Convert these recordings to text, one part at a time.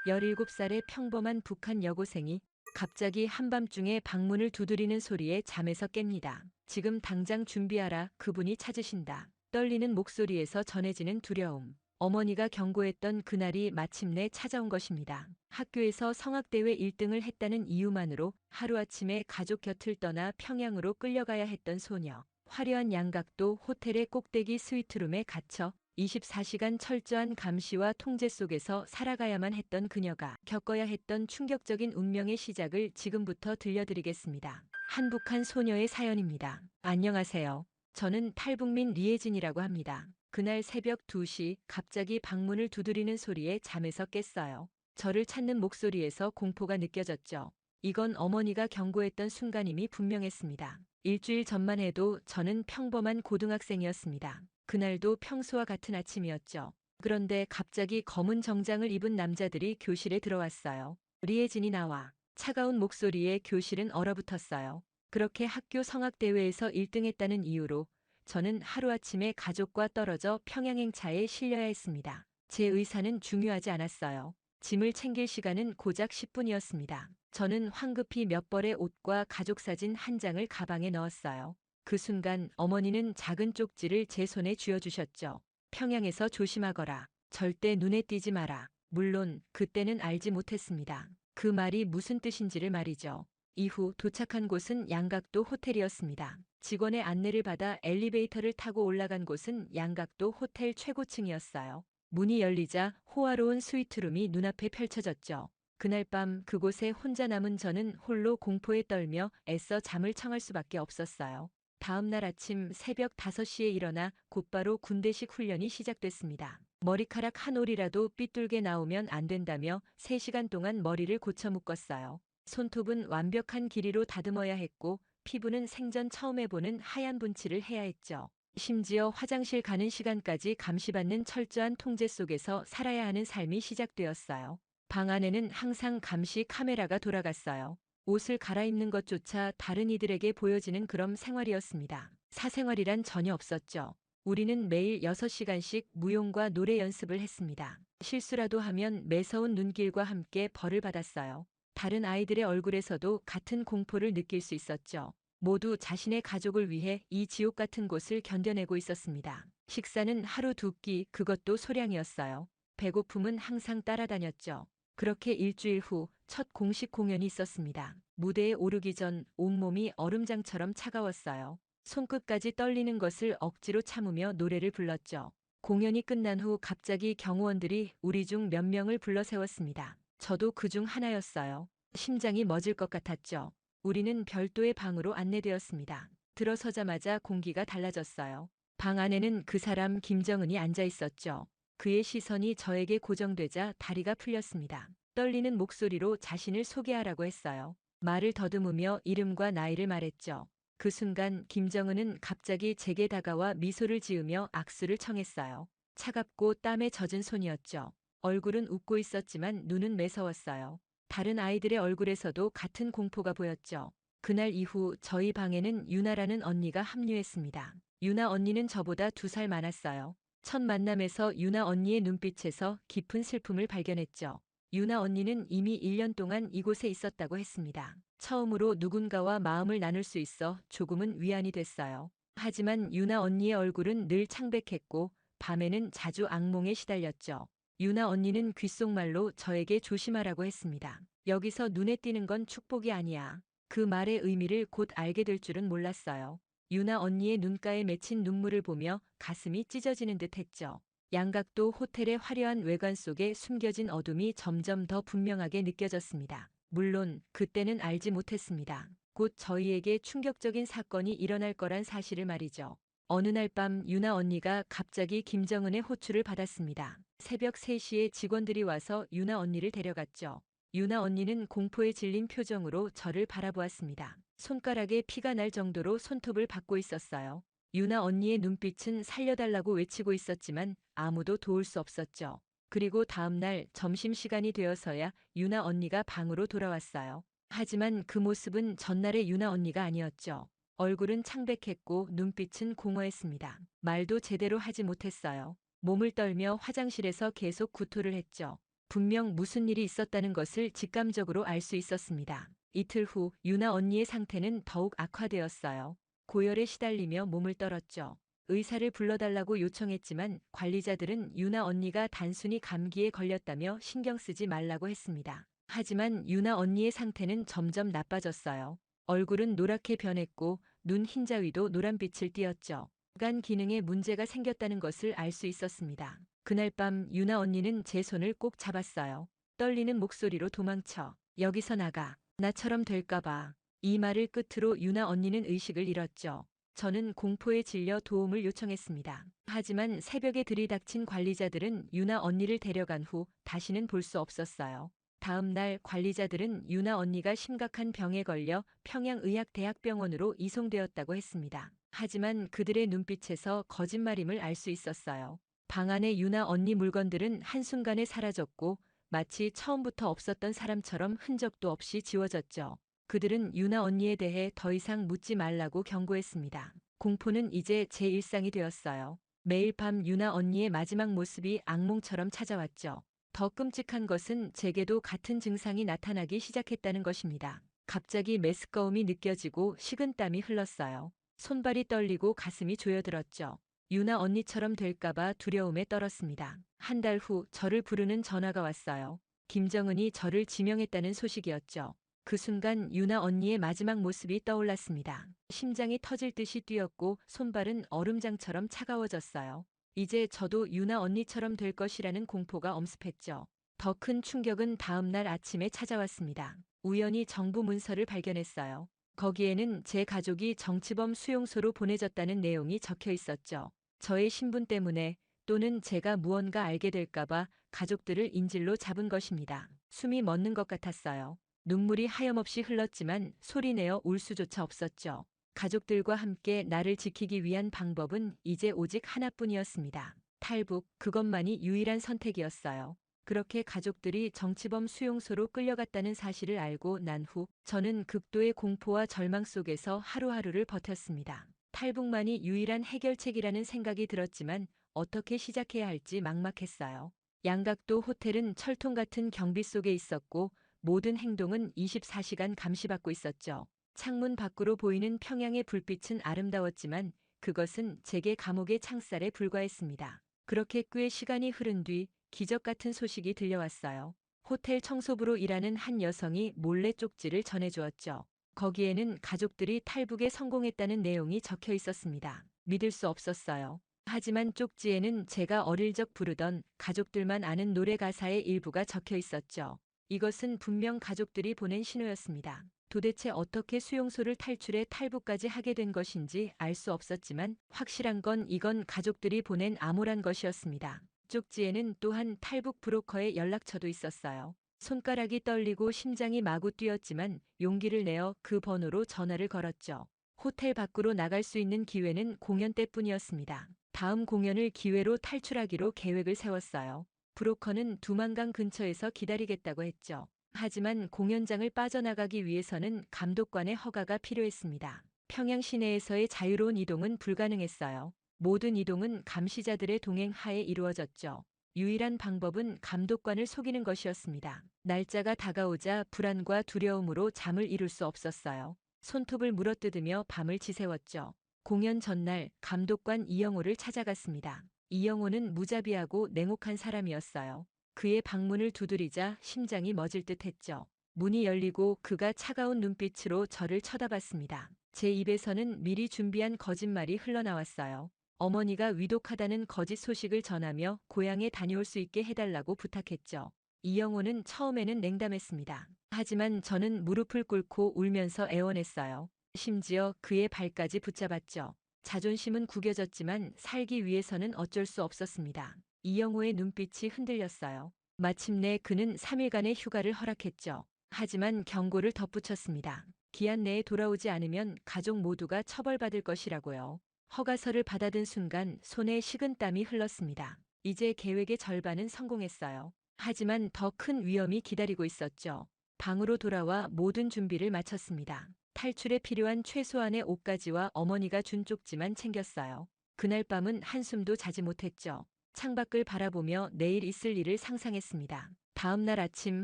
17살의 평범한 북한 여고생이 갑자기 한밤중에 방문을 두드리는 소리에 잠에서 깹니다. 지금 당장 준비하라. 그분이 찾으신다. 떨리는 목소리에서 전해지는 두려움. 어머니가 경고했던 그날이 마침내 찾아온 것입니다. 학교에서 성악대회 1등을 했다는 이유만으로 하루아침에 가족 곁을 떠나 평양으로 끌려가야 했던 소녀. 화려한 양각도 호텔의 꼭대기 스위트룸에 갇혀 24시간 철저한 감시와 통제 속에서 살아가야만 했던 그녀가 겪어야 했던 충격적인 운명의 시작을 지금부터 들려드리겠습니다. 한북한 소녀의 사연입니다. 안녕하세요. 저는 탈북민 리에진이라고 합니다. 그날 새벽 2시 갑자기 방문을 두드리는 소리에 잠에서 깼어요. 저를 찾는 목소리에서 공포가 느껴졌죠. 이건 어머니가 경고했던 순간임이 분명했습니다. 일주일 전만 해도 저는 평범한 고등학생이었습니다. 그날도 평소와 같은 아침이었죠. 그런데 갑자기 검은 정장을 입은 남자들이 교실에 들어왔어요. 리에진이 나와 차가운 목소리에 교실은 얼어붙었어요. 그렇게 학교 성악대회에서 1등했다는 이유로 저는 하루아침에 가족과 떨어져 평양행차에 실려야 했습니다. 제 의사는 중요하지 않았어요. 짐을 챙길 시간은 고작 10분이었습니다. 저는 황급히 몇 벌의 옷과 가족사진 한 장을 가방에 넣었어요. 그 순간 어머니는 작은 쪽지를 제 손에 쥐어주셨죠. 평양에서 조심하거라. 절대 눈에 띄지 마라. 물론 그때는 알지 못했습니다. 그 말이 무슨 뜻인지를 말이죠. 이후 도착한 곳은 양각도 호텔이었습니다. 직원의 안내를 받아 엘리베이터를 타고 올라간 곳은 양각도 호텔 최고층이었어요. 문이 열리자 호화로운 스위트룸이 눈앞에 펼쳐졌죠. 그날 밤 그곳에 혼자 남은 저는 홀로 공포에 떨며 애써 잠을 청할 수밖에 없었어요. 다음 날 아침 새벽 5시에 일어나 곧바로 군대식 훈련이 시작됐습니다. 머리카락 한 올이라도 삐뚤게 나오면 안 된다며 3시간 동안 머리를 고쳐 묶었어요. 손톱은 완벽한 길이로 다듬어야 했고 피부는 생전 처음 해보는 하얀 분칠을 해야 했죠. 심지어 화장실 가는 시간까지 감시받는 철저한 통제 속에서 살아야 하는 삶이 시작되었어요. 방 안에는 항상 감시 카메라가 돌아갔어요. 옷을 갈아입는 것조차 다른 이들에게 보여지는 그런 생활이었습니다. 사생활이란 전혀 없었죠. 우리는 매일 6시간씩 무용과 노래 연습을 했습니다. 실수라도 하면 매서운 눈길과 함께 벌을 받았어요. 다른 아이들의 얼굴에서도 같은 공포를 느낄 수 있었죠. 모두 자신의 가족을 위해 이 지옥 같은 곳을 견뎌내고 있었습니다. 식사는 하루 2끼, 그것도 소량이었어요. 배고픔은 항상 따라다녔죠. 그렇게 일주일 후 첫 공식 공연이 있었습니다. 무대에 오르기 전 온몸이 얼음장처럼 차가웠어요. 손끝까지 떨리는 것을 억지로 참으며 노래를 불렀죠. 공연이 끝난 후 갑자기 경호원들이 우리 중 몇 명을 불러 세웠습니다. 저도 그 중 하나였어요. 심장이 멎을 것 같았죠. 우리는 별도의 방으로 안내되었습니다. 들어서자마자 공기가 달라졌어요. 방 안에는 그 사람 김정은이 앉아 있었죠. 그의 시선이 저에게 고정되자 다리가 풀렸습니다. 떨리는 목소리로 자신을 소개하라고 했어요. 말을 더듬으며 이름과 나이를 말했죠. 그 순간 김정은은 갑자기 제게 다가와 미소를 지으며 악수를 청했어요. 차갑고 땀에 젖은 손이었죠. 얼굴은 웃고 있었지만 눈은 매서웠어요. 다른 아이들의 얼굴에서도 같은 공포가 보였죠. 그날 이후 저희 방에는 유나라는 언니가 합류했습니다. 유나 언니는 저보다 2살 많았어요. 첫 만남에서 유나 언니의 눈빛에서 깊은 슬픔을 발견했죠. 유나 언니는 이미 1년 동안 이곳에 있었다고 했습니다. 처음으로 누군가와 마음을 나눌 수 있어 조금은 위안이 됐어요. 하지만 유나 언니의 얼굴은 늘 창백했고 밤에는 자주 악몽에 시달렸죠. 유나 언니는 귓속말로 저에게 조심하라고 했습니다. 여기서 눈에 띄는 건 축복이 아니야. 그 말의 의미를 곧 알게 될 줄은 몰랐어요. 유나 언니의 눈가에 맺힌 눈물을 보며 가슴이 찢어지는 듯 했죠. 양각도 호텔의 화려한 외관 속에 숨겨진 어둠이 점점 더 분명하게 느껴졌습니다. 물론 그때는 알지 못했습니다. 곧 저희에게 충격적인 사건이 일어날 거란 사실을 말이죠. 어느 날 밤 유나 언니가 갑자기 김정은의 호출을 받았습니다. 새벽 3시에 직원들이 와서 유나 언니를 데려갔죠. 유나 언니는 공포에 질린 표정으로 저를 바라보았습니다. 손가락에 피가 날 정도로 손톱을 받고 있었어요. 유나 언니의 눈빛은 살려달라고 외치고 있었지만 아무도 도울 수 없었죠. 그리고 다음 날 점심시간이 되어서야 유나 언니가 방으로 돌아왔어요. 하지만 그 모습은 전날의 유나 언니가 아니었죠. 얼굴은 창백했고 눈빛은 공허했습니다. 말도 제대로 하지 못했어요. 몸을 떨며 화장실에서 계속 구토를 했죠. 분명 무슨 일이 있었다는 것을 직감적으로 알 수 있었습니다. 이틀 후 유나 언니의 상태는 더욱 악화되었어요. 고열에 시달리며 몸을 떨었죠. 의사를 불러달라고 요청했지만 관리자들은 유나 언니가 단순히 감기에 걸렸다며 신경 쓰지 말라고 했습니다. 하지만 유나 언니의 상태는 점점 나빠졌어요. 얼굴은 노랗게 변했고 눈 흰자위도 노란빛을 띠었죠. 간 기능에 문제가 생겼다는 것을 알 수 있었습니다. 그날 밤 유나 언니는 제 손을 꼭 잡았어요. 떨리는 목소리로 도망쳐. 여기서 나가. 나처럼 될까봐. 이 말을 끝으로 유나 언니는 의식을 잃었죠. 저는 공포에 질려 도움을 요청했습니다. 하지만 새벽에 들이닥친 관리자들은 유나 언니를 데려간 후 다시는 볼 수 없었어요. 다음 날 관리자들은 유나 언니가 심각한 병에 걸려 평양의학대학병원으로 이송되었다고 했습니다. 하지만 그들의 눈빛에서 거짓말임을 알 수 있었어요. 방 안의 유나 언니 물건들은 한순간에 사라졌고 마치 처음부터 없었던 사람처럼 흔적도 없이 지워졌죠. 그들은 유나 언니에 대해 더 이상 묻지 말라고 경고했습니다. 공포는 이제 제 일상이 되었어요. 매일 밤 유나 언니의 마지막 모습이 악몽처럼 찾아왔죠. 더 끔찍한 것은 제게도 같은 증상이 나타나기 시작했다는 것입니다. 갑자기 메스꺼움이 느껴지고 식은땀이 흘렀어요. 손발이 떨리고 가슴이 조여들었죠. 유나 언니처럼 될까봐 두려움에 떨었습니다. 한 달 후 저를 부르는 전화가 왔어요. 김정은이 저를 지명했다는 소식이었죠. 그 순간 유나 언니의 마지막 모습이 떠올랐습니다. 심장이 터질 듯이 뛰었고 손발은 얼음장처럼 차가워졌어요. 이제 저도 유나 언니처럼 될 것이라는 공포가 엄습했죠. 더 큰 충격은 다음 날 아침에 찾아왔습니다. 우연히 정부 문서를 발견했어요. 거기에는 제 가족이 정치범 수용소로 보내졌다는 내용이 적혀 있었죠. 저의 신분 때문에 또는 제가 무언가 알게 될까봐 가족들을 인질로 잡은 것입니다. 숨이 멎는 것 같았어요. 눈물이 하염없이 흘렀지만 소리내어 울 수조차 없었죠. 가족들과 함께 나를 지키기 위한 방법은 이제 오직 하나뿐이었습니다. 탈북, 그것만이 유일한 선택이었어요. 그렇게 가족들이 정치범 수용소로 끌려갔다는 사실을 알고 난 후 저는 극도의 공포와 절망 속에서 하루하루를 버텼습니다. 탈북만이 유일한 해결책이라는 생각이 들었지만 어떻게 시작해야 할지 막막했어요. 양각도 호텔은 철통 같은 경비 속에 있었고 모든 행동은 24시간 감시받고 있었죠. 창문 밖으로 보이는 평양의 불빛은 아름다웠지만 그것은 제게 감옥의 창살에 불과했습니다. 그렇게 꽤 시간이 흐른 뒤 기적 같은 소식이 들려왔어요. 호텔 청소부로 일하는 한 여성이 몰래 쪽지를 전해주었죠. 거기에는 가족들이 탈북에 성공했다는 내용이 적혀 있었습니다. 믿을 수 없었어요. 하지만 쪽지에는 제가 어릴 적 부르던 가족들만 아는 노래 가사의 일부가 적혀 있었죠. 이것은 분명 가족들이 보낸 신호였습니다. 도대체 어떻게 수용소를 탈출해 탈북까지 하게 된 것인지 알 수 없었지만 확실한 건 이건 가족들이 보낸 암호란 것이었습니다. 쪽지에는 또한 탈북 브로커의 연락처도 있었어요. 손가락이 떨리고 심장이 마구 뛰었지만 용기를 내어 그 번호로 전화를 걸었죠. 호텔 밖으로 나갈 수 있는 기회는 공연 때뿐이었습니다. 다음 공연을 기회로 탈출하기로 계획을 세웠어요. 브로커는 두만강 근처에서 기다리겠다고 했죠. 하지만 공연장을 빠져나가기 위해서는 감독관의 허가가 필요했습니다. 평양 시내에서의 자유로운 이동은 불가능했어요. 모든 이동은 감시자들의 동행 하에 이루어졌죠. 유일한 방법은 감독관을 속이는 것이었습니다. 날짜가 다가오자 불안과 두려움으로 잠을 이룰 수 없었어요. 손톱을 물어뜯으며 밤을 지새웠죠. 공연 전날 감독관 이영호를 찾아갔습니다. 이영호는 무자비하고 냉혹한 사람이었어요. 그의 방문을 두드리자 심장이 멎을 듯했죠. 문이 열리고 그가 차가운 눈빛으로 저를 쳐다봤습니다. 제 입에서는 미리 준비한 거짓말이 흘러나왔어요. 어머니가 위독하다는 거짓 소식을 전하며 고향에 다녀올 수 있게 해달라고 부탁했죠. 이영호는 처음에는 냉담했습니다. 하지만 저는 무릎을 꿇고 울면서 애원했어요. 심지어 그의 발까지 붙잡았죠. 자존심은 구겨졌지만 살기 위해서는 어쩔 수 없었습니다. 이영호의 눈빛이 흔들렸어요. 마침내 그는 3일간의 휴가를 허락했죠. 하지만 경고를 덧붙였습니다. 기한 내에 돌아오지 않으면 가족 모두가 처벌받을 것이라고요. 허가서를 받아든 순간 손에 식은땀이 흘렀습니다. 이제 계획의 절반은 성공했어요. 하지만 더 큰 위험이 기다리고 있었죠. 방으로 돌아와 모든 준비를 마쳤습니다. 탈출에 필요한 최소한의 옷가지와 어머니가 준 쪽지만 챙겼어요. 그날 밤은 한숨도 자지 못했죠. 창밖을 바라보며 내일 있을 일을 상상했습니다. 다음 날 아침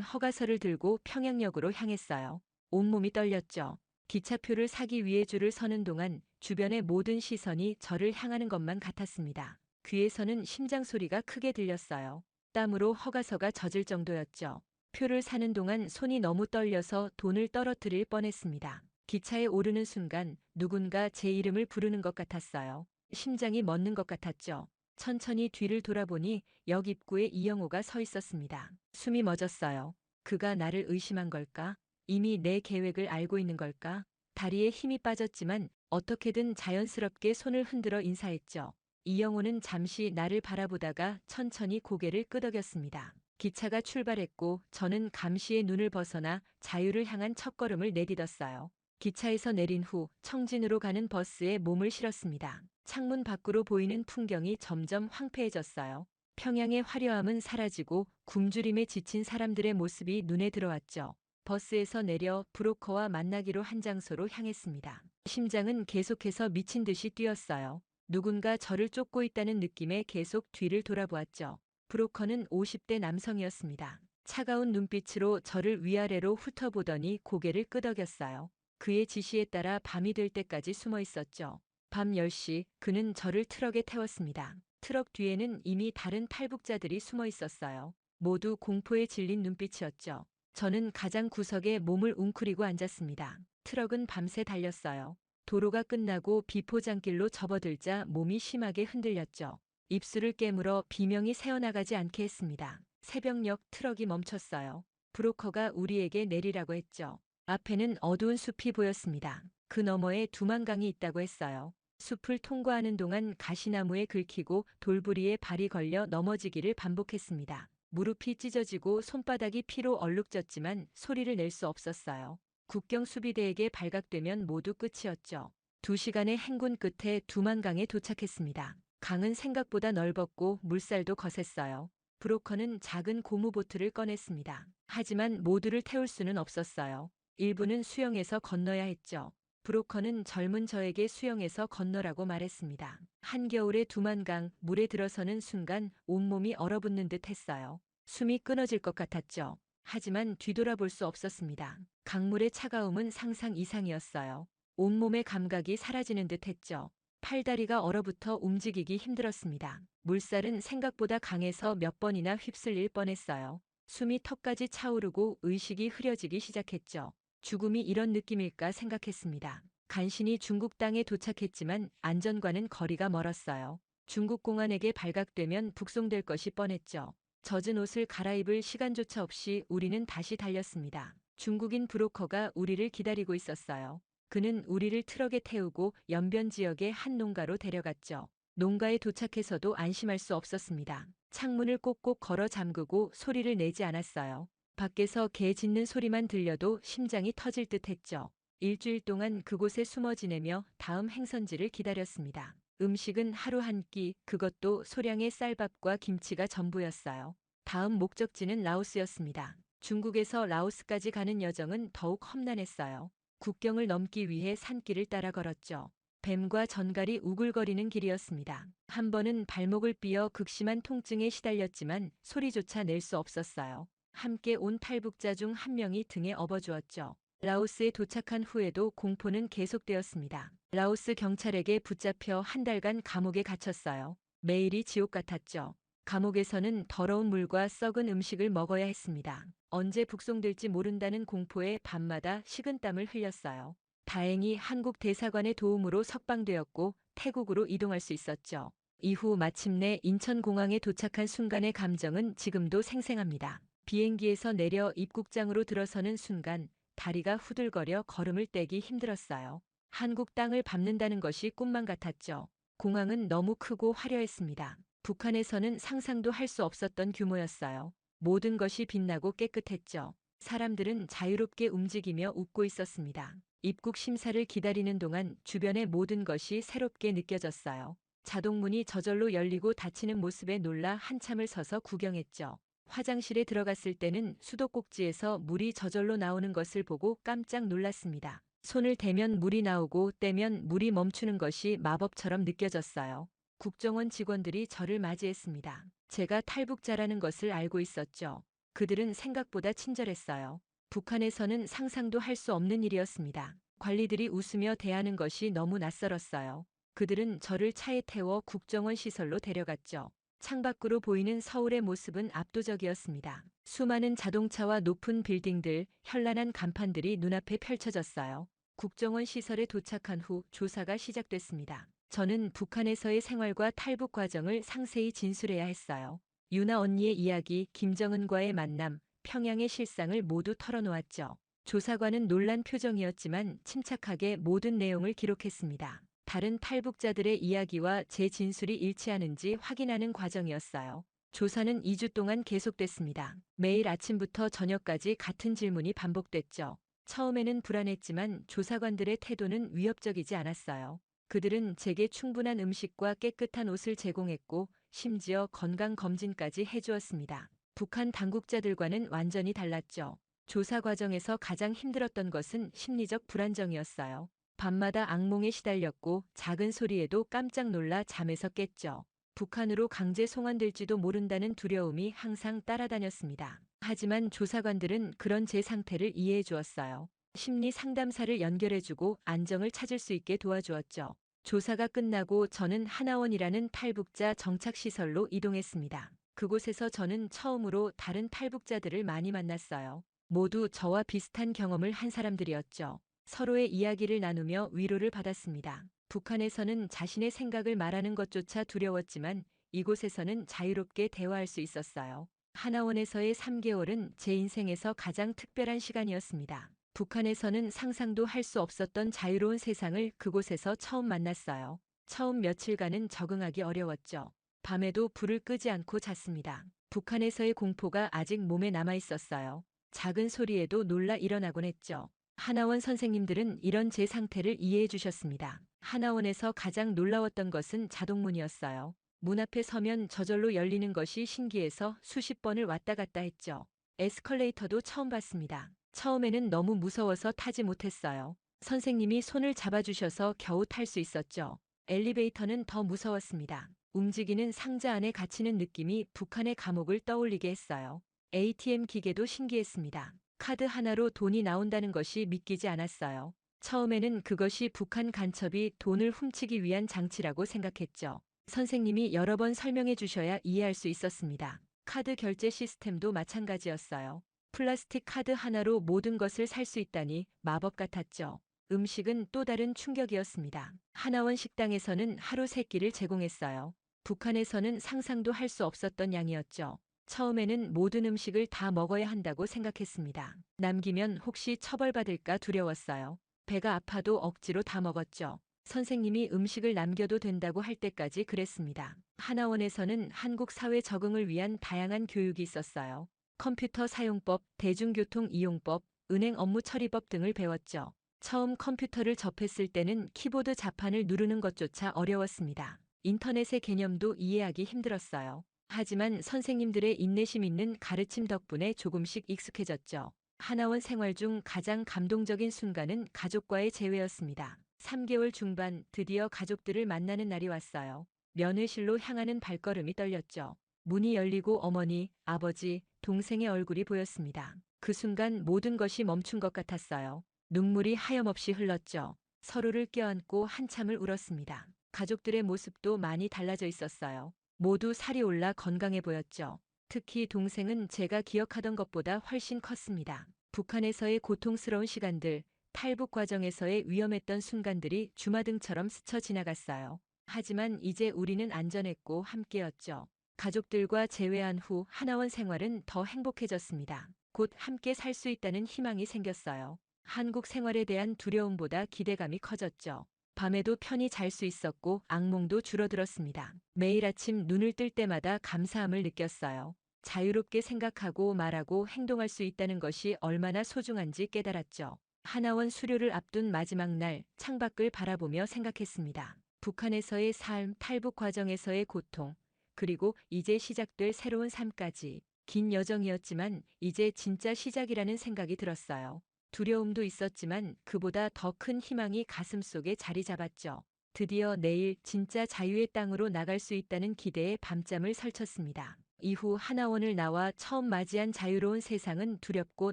허가서를 들고 평양역으로 향했어요. 온몸이 떨렸죠. 기차표를 사기 위해 줄을 서는 동안 주변의 모든 시선이 저를 향하는 것만 같았습니다. 귀에서는 심장 소리가 크게 들렸어요. 땀으로 허가서가 젖을 정도였죠. 표를 사는 동안 손이 너무 떨려서 돈을 떨어뜨릴 뻔했습니다. 기차에 오르는 순간 누군가 제 이름을 부르는 것 같았어요. 심장이 멎는 것 같았죠. 천천히 뒤를 돌아보니 역 입구에 이영호가 서 있었습니다. 숨이 멎었어요. 그가 나를 의심한 걸까? 이미 내 계획을 알고 있는 걸까? 다리에 힘이 빠졌지만 어떻게든 자연스럽게 손을 흔들어 인사했죠. 이영호는 잠시 나를 바라보다가 천천히 고개를 끄덕였습니다. 기차가 출발했고 저는 감시의 눈을 벗어나 자유를 향한 첫걸음을 내딛었어요. 기차에서 내린 후 청진으로 가는 버스에 몸을 실었습니다. 창문 밖으로 보이는 풍경이 점점 황폐해졌어요. 평양의 화려함은 사라지고 굶주림에 지친 사람들의 모습이 눈에 들어왔죠. 버스에서 내려 브로커와 만나기로 한 장소로 향했습니다. 심장은 계속해서 미친 듯이 뛰었어요. 누군가 저를 쫓고 있다는 느낌에 계속 뒤를 돌아보았죠. 브로커는 50대 남성이었습니다. 차가운 눈빛으로 저를 위아래로 훑어보더니 고개를 끄덕였어요. 그의 지시에 따라 밤이 될 때까지 숨어 있었죠. 밤 10시 그는 저를 트럭에 태웠습니다. 트럭 뒤에는 이미 다른 탈북자들이 숨어 있었어요. 모두 공포에 질린 눈빛이었죠. 저는 가장 구석에 몸을 웅크리고 앉았습니다. 트럭은 밤새 달렸어요. 도로가 끝나고 비포장길로 접어들자 몸이 심하게 흔들렸죠. 입술을 깨물어 비명이 새어나가지 않게 했습니다. 새벽녘 트럭이 멈췄어요. 브로커가 우리에게 내리라고 했죠. 앞에는 어두운 숲이 보였습니다. 그 너머에 두만강이 있다고 했어요. 숲을 통과하는 동안 가시나무에 긁히고 돌부리에 발이 걸려 넘어지기를 반복했습니다. 무릎이 찢어지고 손바닥이 피로 얼룩졌지만 소리를 낼 수 없었어요. 국경 수비대에게 발각되면 모두 끝이었죠. 2시간의 행군 끝에 두만강에 도착했습니다. 강은 생각보다 넓었고 물살도 거셌어요. 브로커는 작은 고무보트를 꺼냈습니다. 하지만 모두를 태울 수는 없었어요. 일부는 수영해서 건너야 했죠. 브로커는 젊은 저에게 수영해서 건너라고 말했습니다. 한겨울의 두만강 물에 들어서는 순간 온몸이 얼어붙는 듯 했어요. 숨이 끊어질 것 같았죠. 하지만 뒤돌아볼 수 없었습니다. 강물의 차가움은 상상 이상이었어요. 온몸의 감각이 사라지는 듯 했죠. 팔다리가 얼어붙어 움직이기 힘들었습니다. 물살은 생각보다 강해서 몇 번이나 휩쓸릴 뻔했어요. 숨이 턱까지 차오르고 의식이 흐려지기 시작했죠. 죽음이 이런 느낌일까 생각했습니다. 간신히 중국 땅에 도착했지만 안전과는 거리가 멀었어요. 중국 공안에게 발각되면 북송될 것이 뻔했죠. 젖은 옷을 갈아입을 시간조차 없이 우리는 다시 달렸습니다. 중국인 브로커가 우리를 기다리고 있었어요. 그는 우리를 트럭에 태우고 연변 지역의 한 농가로 데려갔죠. 농가에 도착해서도 안심할 수 없었습니다. 창문을 꼭꼭 걸어 잠그고 소리를 내지 않았어요. 밖에서 개 짖는 소리만 들려도 심장이 터질 듯 했죠. 일주일 동안 그곳에 숨어 지내며 다음 행선지를 기다렸습니다. 음식은 하루 한 끼, 그것도 소량의 쌀밥과 김치가 전부였어요. 다음 목적지는 라오스였습니다. 중국에서 라오스까지 가는 여정은 더욱 험난했어요. 국경을 넘기 위해 산길을 따라 걸었죠. 뱀과 전갈이 우글거리는 길이었습니다. 한 번은 발목을 삐어 극심한 통증에 시달렸지만 소리조차 낼 수 없었어요. 함께 온 탈북자 중 한 명이 등에 업어주었죠. 라오스에 도착한 후에도 공포는 계속되었습니다. 라오스 경찰에게 붙잡혀 한 달간 감옥에 갇혔어요. 매일이 지옥 같았죠. 감옥에서는 더러운 물과 썩은 음식을 먹어야 했습니다. 언제 북송될지 모른다는 공포에 밤마다 식은땀을 흘렸어요. 다행히 한국 대사관의 도움으로 석방되었고 태국으로 이동할 수 있었죠. 이후 마침내 인천공항에 도착한 순간의 감정은 지금도 생생합니다. 비행기에서 내려 입국장으로 들어서는 순간 다리가 후들거려 걸음을 떼기 힘들었어요. 한국 땅을 밟는다는 것이 꿈만 같았죠. 공항은 너무 크고 화려했습니다. 북한에서는 상상도 할 수 없었던 규모였어요. 모든 것이 빛나고 깨끗했죠. 사람들은 자유롭게 움직이며 웃고 있었습니다. 입국 심사를 기다리는 동안 주변의 모든 것이 새롭게 느껴졌어요. 자동문이 저절로 열리고 닫히는 모습에 놀라 한참을 서서 구경했죠. 화장실에 들어갔을 때는 수도꼭지에서 물이 저절로 나오는 것을 보고 깜짝 놀랐습니다. 손을 대면 물이 나오고 떼면 물이 멈추는 것이 마법처럼 느껴졌어요. 국정원 직원들이 저를 맞이했습니다. 제가 탈북자라는 것을 알고 있었죠. 그들은 생각보다 친절했어요. 북한에서는 상상도 할 수 없는 일이었습니다. 관리들이 웃으며 대하는 것이 너무 낯설었어요. 그들은 저를 차에 태워 국정원 시설로 데려갔죠. 창밖으로 보이는 서울의 모습은 압도적이었습니다. 수많은 자동차와 높은 빌딩들, 현란한 간판들이 눈앞에 펼쳐졌어요. 국정원 시설에 도착한 후 조사가 시작됐습니다. 저는 북한에서의 생활과 탈북 과정을 상세히 진술해야 했어요. 유나 언니의 이야기, 김정은과의 만남, 평양의 실상을 모두 털어놓았죠. 조사관은 놀란 표정이었지만 침착하게 모든 내용을 기록했습니다. 다른 탈북자들의 이야기와 제 진술이 일치하는지 확인하는 과정이었어요. 조사는 2주 동안 계속됐습니다. 매일 아침부터 저녁까지 같은 질문이 반복됐죠. 처음에는 불안했지만 조사관들의 태도는 위협적이지 않았어요. 그들은 제게 충분한 음식과 깨끗한 옷을 제공했고 심지어 건강검진까지 해주었습니다. 북한 당국자들과는 완전히 달랐죠. 조사 과정에서 가장 힘들었던 것은 심리적 불안정이었어요. 밤마다 악몽에 시달렸고 작은 소리에도 깜짝 놀라 잠에서 깼죠. 북한으로 강제 송환될지도 모른다는 두려움이 항상 따라다녔습니다. 하지만 조사관들은 그런 제 상태를 이해해 주었어요. 심리 상담사를 연결해주고 안정을 찾을 수 있게 도와주었죠. 조사가 끝나고 저는 하나원이라는 탈북자 정착시설로 이동했습니다. 그곳에서 저는 처음으로 다른 탈북자들을 많이 만났어요. 모두 저와 비슷한 경험을 한 사람들이었죠. 서로의 이야기를 나누며 위로를 받았습니다. 북한에서는 자신의 생각을 말하는 것조차 두려웠지만 이곳에서는 자유롭게 대화할 수 있었어요. 하나원에서의 3개월은 제 인생에서 가장 특별한 시간이었습니다. 북한에서는 상상도 할 수 없었던 자유로운 세상을 그곳에서 처음 만났어요. 처음 며칠간은 적응하기 어려웠죠. 밤에도 불을 끄지 않고 잤습니다. 북한에서의 공포가 아직 몸에 남아 있었어요. 작은 소리에도 놀라 일어나곤 했죠. 하나원 선생님들은 이런 제 상태를 이해해 주셨습니다. 하나원에서 가장 놀라웠던 것은 자동문이었어요. 문 앞에 서면 저절로 열리는 것이 신기해서 수십 번을 왔다 갔다 했죠. 에스컬레이터도 처음 봤습니다. 처음에는 너무 무서워서 타지 못했어요. 선생님이 손을 잡아주셔서 겨우 탈 수 있었죠. 엘리베이터는 더 무서웠습니다. 움직이는 상자 안에 갇히는 느낌이 북한의 감옥을 떠올리게 했어요. ATM 기계도 신기했습니다. 카드 하나로 돈이 나온다는 것이 믿기지 않았어요. 처음에는 그것이 북한 간첩이 돈을 훔치기 위한 장치라고 생각했죠. 선생님이 여러 번 설명해 주셔야 이해할 수 있었습니다. 카드 결제 시스템도 마찬가지였어요. 플라스틱 카드 하나로 모든 것을 살 수 있다니 마법 같았죠. 음식은 또 다른 충격이었습니다. 하나원 식당에서는 하루 3끼를 제공했어요. 북한에서는 상상도 할 수 없었던 양이었죠. 처음에는 모든 음식을 다 먹어야 한다고 생각했습니다. 남기면 혹시 처벌받을까 두려웠어요. 배가 아파도 억지로 다 먹었죠. 선생님이 음식을 남겨도 된다고 할 때까지 그랬습니다. 하나원에서는 한국 사회 적응을 위한 다양한 교육이 있었어요. 컴퓨터 사용법, 대중교통 이용법, 은행 업무 처리법 등을 배웠죠. 처음 컴퓨터를 접했을 때는 키보드 자판을 누르는 것조차 어려웠습니다. 인터넷의 개념도 이해하기 힘들었어요. 하지만 선생님들의 인내심 있는 가르침 덕분에 조금씩 익숙해졌죠. 하나원 생활 중 가장 감동적인 순간은 가족과의 재회였습니다. 3개월 중반 드디어 가족들을 만나는 날이 왔어요. 면회실로 향하는 발걸음이 떨렸죠. 문이 열리고 어머니, 아버지, 동생의 얼굴이 보였습니다. 그 순간 모든 것이 멈춘 것 같았어요. 눈물이 하염없이 흘렀죠. 서로를 껴안고 한참을 울었습니다. 가족들의 모습도 많이 달라져 있었어요. 모두 살이 올라 건강해 보였죠. 특히 동생은 제가 기억하던 것보다 훨씬 컸습니다. 북한에서의 고통스러운 시간들, 탈북 과정에서의 위험했던 순간들이 주마등처럼 스쳐 지나갔어요. 하지만 이제 우리는 안전했고 함께였죠. 가족들과 재회한 후 하나원 생활은 더 행복해졌습니다. 곧 함께 살 수 있다는 희망이 생겼어요. 한국 생활에 대한 두려움보다 기대감이 커졌죠. 밤에도 편히 잘 수 있었고 악몽도 줄어들었습니다. 매일 아침 눈을 뜰 때마다 감사함을 느꼈어요. 자유롭게 생각하고 말하고 행동할 수 있다는 것이 얼마나 소중한지 깨달았죠. 하나원 수료를 앞둔 마지막 날 창밖을 바라보며 생각했습니다. 북한에서의 삶, 탈북 과정에서의 고통, 그리고 이제 시작될 새로운 삶까지 긴 여정이었지만 이제 진짜 시작이라는 생각이 들었어요. 두려움도 있었지만 그보다 더 큰 희망이 가슴속에 자리 잡았죠. 드디어 내일 진짜 자유의 땅으로 나갈 수 있다는 기대에 밤잠을 설쳤습니다. 이후 하나원을 나와 처음 맞이한 자유로운 세상은 두렵고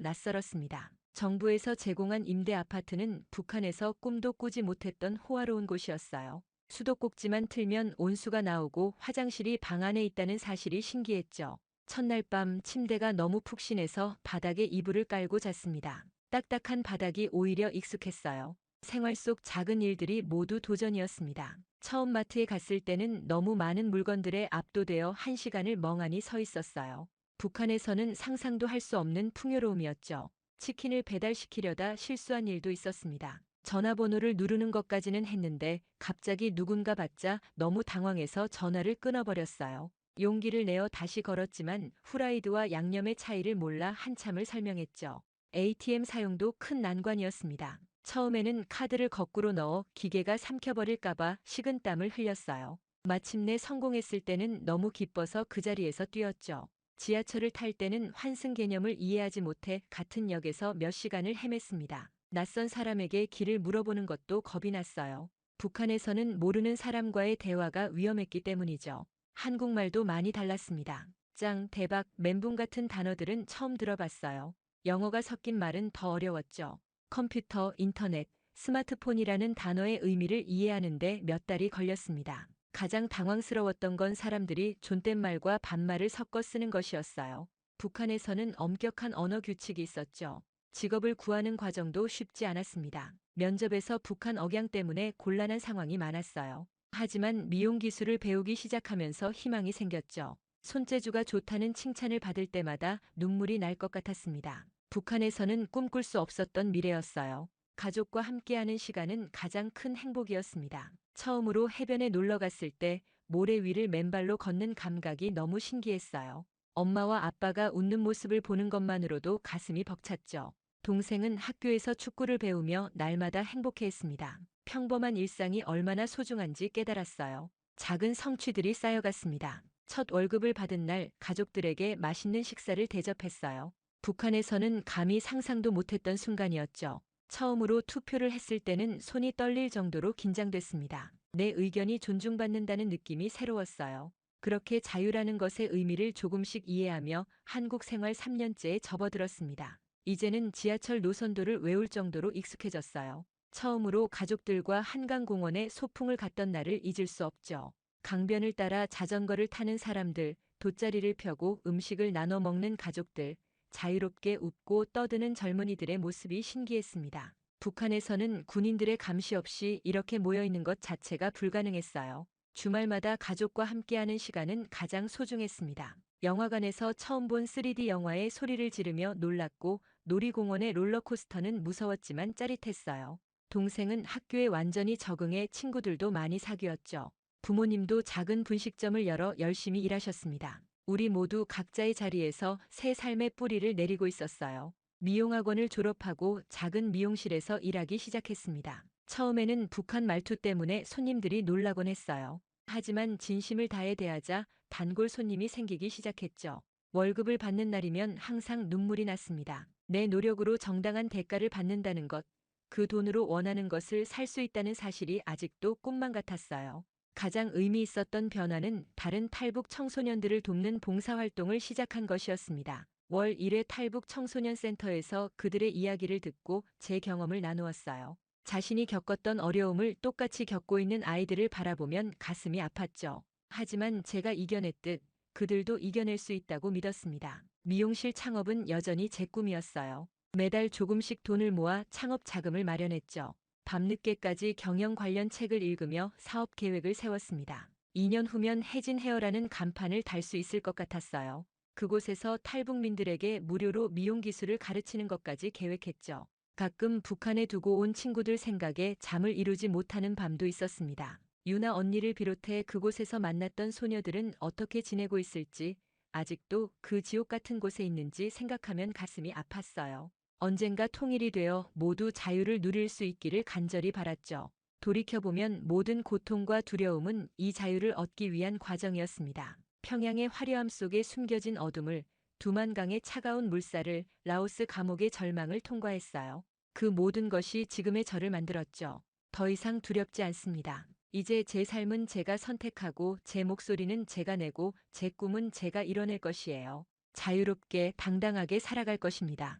낯설었습니다. 정부에서 제공한 임대 아파트는 북한에서 꿈도 꾸지 못했던 호화로운 곳이었어요. 수도꼭지만 틀면 온수가 나오고 화장실이 방 안에 있다는 사실이 신기했죠. 첫날 밤 침대가 너무 푹신해서 바닥에 이불을 깔고 잤습니다. 딱딱한 바닥이 오히려 익숙했어요. 생활 속 작은 일들이 모두 도전이었습니다. 처음 마트에 갔을 때는 너무 많은 물건들에 압도되어 1시간을 멍하니 서 있었어요. 북한에서는 상상도 할 수 없는 풍요로움이었죠. 치킨을 배달시키려다 실수한 일도 있었습니다. 전화번호를 누르는 것까지는 했는데 갑자기 누군가 받자 너무 당황해서 전화를 끊어버렸어요. 용기를 내어 다시 걸었지만 후라이드와 양념의 차이를 몰라 한참을 설명했죠. ATM 사용도 큰 난관이었습니다. 처음에는 카드를 거꾸로 넣어 기계가 삼켜버릴까봐 식은땀을 흘렸어요. 마침내 성공했을 때는 너무 기뻐서 그 자리에서 뛰었죠. 지하철을 탈 때는 환승 개념을 이해하지 못해 같은 역에서 몇 시간을 헤맸습니다. 낯선 사람에게 길을 물어보는 것도 겁이 났어요. 북한에서는 모르는 사람과의 대화가 위험했기 때문이죠. 한국말도 많이 달랐습니다. 짱, 대박, 멘붕 같은 단어들은 처음 들어봤어요. 영어가 섞인 말은 더 어려웠죠. 컴퓨터, 인터넷, 스마트폰이라는 단어의 의미를 이해하는데 몇 달이 걸렸습니다. 가장 당황스러웠던 건 사람들이 존댓말과 반말을 섞어 쓰는 것이었어요. 북한에서는 엄격한 언어 규칙이 있었죠. 직업을 구하는 과정도 쉽지 않았습니다. 면접에서 북한 억양 때문에 곤란한 상황이 많았어요. 하지만 미용 기술을 배우기 시작하면서 희망이 생겼죠. 손재주가 좋다는 칭찬을 받을 때마다 눈물이 날 것 같았습니다. 북한에서는 꿈꿀 수 없었던 미래였어요. 가족과 함께하는 시간은 가장 큰 행복이었습니다. 처음으로 해변에 놀러 갔을 때 모래 위를 맨발로 걷는 감각이 너무 신기했어요. 엄마와 아빠가 웃는 모습을 보는 것만으로도 가슴이 벅찼죠. 동생은 학교에서 축구를 배우며 날마다 행복해했습니다. 평범한 일상이 얼마나 소중한지 깨달았어요. 작은 성취들이 쌓여갔습니다. 첫 월급을 받은 날 가족들에게 맛있는 식사를 대접했어요. 북한에서는 감히 상상도 못했던 순간이었죠. 처음으로 투표를 했을 때는 손이 떨릴 정도로 긴장됐습니다. 내 의견이 존중받는다는 느낌이 새로웠어요. 그렇게 자유라는 것의 의미를 조금씩 이해하며 한국 생활 3년째에 접어들었습니다. 이제는 지하철 노선도를 외울 정도로 익숙해졌어요. 처음으로 가족들과 한강공원에 소풍을 갔던 날을 잊을 수 없죠. 강변을 따라 자전거를 타는 사람들, 돗자리를 펴고 음식을 나눠 먹는 가족들, 자유롭게 웃고 떠드는 젊은이들의 모습이 신기했습니다. 북한에서는 군인들의 감시 없이 이렇게 모여 있는 것 자체가 불가능했어요. 주말마다 가족과 함께하는 시간은 가장 소중했습니다. 영화관에서 처음 본 3D 영화의 소리를 지르며 놀랐고 놀이공원의 롤러코스터는 무서웠지만 짜릿했어요. 동생은 학교에 완전히 적응해 친구들도 많이 사귀었죠. 부모님도 작은 분식점을 열어 열심히 일하셨습니다. 우리 모두 각자의 자리에서 새 삶의 뿌리를 내리고 있었어요. 미용학원을 졸업하고 작은 미용실에서 일하기 시작했습니다. 처음에는 북한 말투 때문에 손님들이 놀라곤 했어요. 하지만 진심을 다해 대하자 단골 손님이 생기기 시작했죠. 월급을 받는 날이면 항상 눈물이 났습니다. 내 노력으로 정당한 대가를 받는다는 것, 그 돈으로 원하는 것을 살 수 있다는 사실이 아직도 꿈만 같았어요. 가장 의미 있었던 변화는 다른 탈북 청소년들을 돕는 봉사활동을 시작한 것이었습니다. 월 1회 탈북 청소년 센터에서 그들의 이야기를 듣고 제 경험을 나누었어요. 자신이 겪었던 어려움을 똑같이 겪고 있는 아이들을 바라보면 가슴이 아팠죠. 하지만 제가 이겨냈듯 그들도 이겨낼 수 있다고 믿었습니다. 미용실 창업은 여전히 제 꿈이었어요. 매달 조금씩 돈을 모아 창업 자금을 마련했죠. 밤늦게까지 경영 관련 책을 읽으며 사업 계획을 세웠습니다. 2년 후면 혜진 헤어라는 간판을 달 수 있을 것 같았어요. 그곳에서 탈북민들에게 무료로 미용 기술을 가르치는 것까지 계획했죠. 가끔 북한에 두고 온 친구들 생각에 잠을 이루지 못하는 밤도 있었습니다. 유나 언니를 비롯해 그곳에서 만났던 소녀들은 어떻게 지내고 있을지, 아직도 그 지옥 같은 곳에 있는지 생각하면 가슴이 아팠어요. 언젠가 통일이 되어 모두 자유를 누릴 수 있기를 간절히 바랐죠. 돌이켜보면 모든 고통과 두려움은 이 자유를 얻기 위한 과정이었습니다. 평양의 화려함 속에 숨겨진 어둠을, 두만강의 차가운 물살을, 라오스 감옥의 절망을 통과했어요. 그 모든 것이 지금의 저를 만들었죠. 더 이상 두렵지 않습니다. 이제 제 삶은 제가 선택하고 제 목소리는 제가 내고 제 꿈은 제가 이뤄낼 것이에요. 자유롭게 당당하게 살아갈 것입니다.